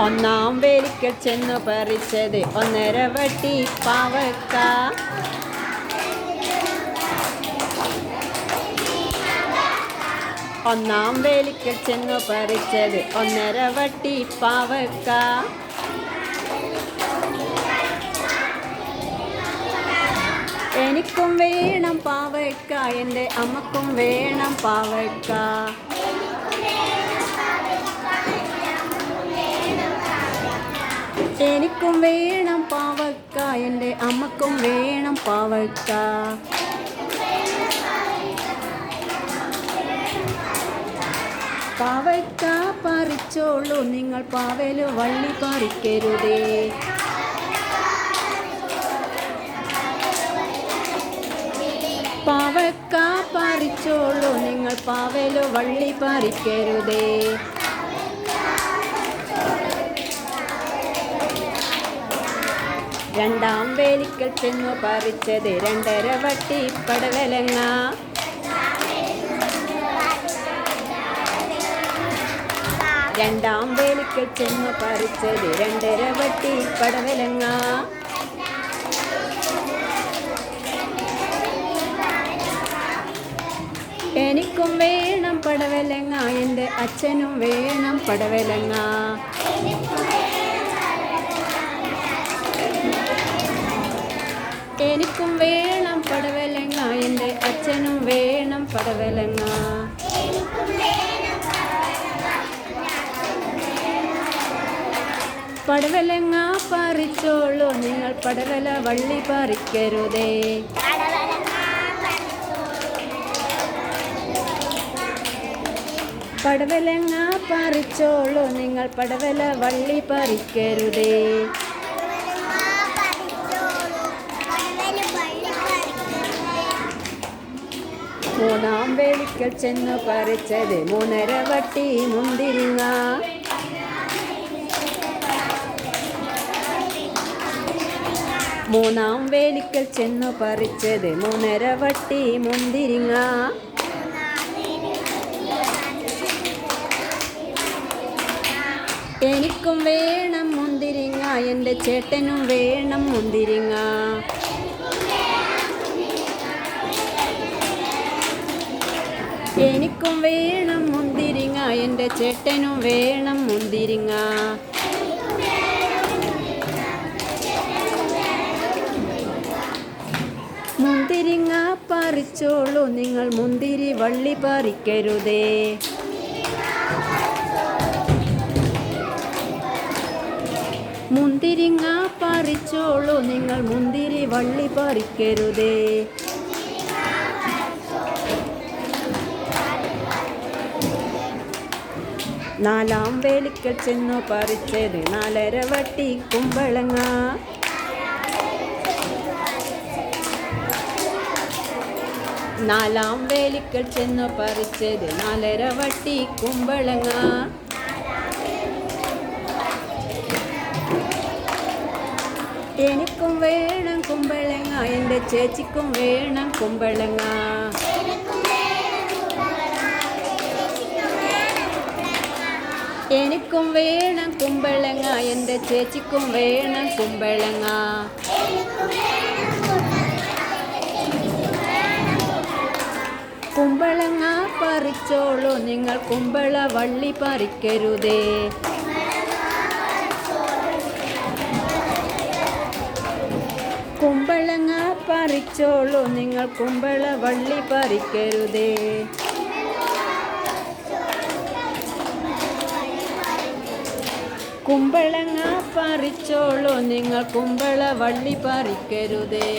ഒന്നാം വേലിക്കൽ ചെന്നു പറിച്ചത് 1.5 വട്ടി പാവക്ക. ഒന്നാം വേലിക്കൽ ചെന്നു പറിച്ചത് 1.5 വട്ടി പാവക്ക. എനിക്കും വേണം പാവക്ക, എൻ്റെ അമ്മക്കും വേണം പാവക്ക. എനിക്കും വേണം പാവക്ക, എൻ്റെ അമ്മക്കും വേണം പാവക്ക. പാവക്ക പറിച്ചോളൂ നിങ്ങൾ, പാവല് വള്ളി പറിക്കരുതേ. പാവക്ക പറിച്ചോളൂ നിങ്ങൾ, പാവല് വള്ളി പറിക്കരുതേ. രണ്ടാം വേലിക്കൽ ചെന്നു പറിച്ചത് 2.5 വട്ടി പടവലങ്ങ. രണ്ടാം വേലിക്കൽ ചെന്നു പറിച്ചത് 2.5 വട്ടി പടവലങ്ങ. എനിക്കും വേണം പടവലങ്ങ, എൻ്റെ അച്ഛനും വേണം പടവലങ്ങ. എനിക്കും വേണം പടവലങ്ങ, എൻ്റെ അച്ഛനും വേണം പടവലങ്ങ. പടവലങ്ങ പറിച്ചോളൂ നിങ്ങൾ, പടവല വള്ളി പറിക്കരുതേ. പടവലങ്ങ പറിച്ചോളൂ നിങ്ങൾ, പടവല വള്ളി പറിക്കരുതേ. മൂന്നാം വേലിക്കൽ ചെന്നു പറിച്ചത് 3.5 വട്ടി മുന്തിരിങ്ങ. മൂന്നാം വേലിക്കൽ ചെന്നു പറിച്ചത് 3.5 വട്ടി മുന്തിരിങ്ങ. എനിക്കും വേണം മുന്തിരിങ്ങ, എൻ്റെ ചേട്ടനും വേണം മുന്തിരിങ്ങ. എനിക്കും വേണം മുന്തിരിങ്ങ, എൻ്റെ ചേട്ടനും വേണം മുന്തിരിങ്ങ. മുന്തിരിങ്ങ പറിച്ചോളൂ നിങ്ങൾ, മുന്തിരി വള്ളി പറിക്കരുതേ. മുന്തിരിങ്ങ പറിച്ചോളൂ നിങ്ങൾ, മുന്തിരി വള്ളി പറിക്കരുതേ. നാലാം വേലിക്കൽ ചെന്നു പറിച്ചത് 4.5 വട്ടി കുമ്പളങ്ങ. നാലാം വേലിക്കൽ ചെന്നു പറിച്ചത് 4.5 വട്ടി കുമ്പളങ്ങ. എനിക്കും വേണം കുമ്പളങ്ങ, എൻ്റെ ചേച്ചിക്കും വേണം കുമ്പളങ്ങ. എനിക്കും വേണം കുമ്പളങ്ങ, എൻ്റെ ചേച്ചിക്കും വേണം കുമ്പളങ്ങ. കുമ്പളങ്ങ പറിച്ചോളൂ നിങ്ങൾ, കുമ്പള വള്ളി പറിക്കരുതേ. കുമ്പളങ്ങ പറിച്ചോളൂ നിങ്ങൾ, കുമ്പള വള്ളി പറിക്കരുതേ. കുമ്പളങ്ങ പറിച്ചോളൂ നിങ്ങൾ, കുമ്പള വള്ളി പറിക്കരുതേ.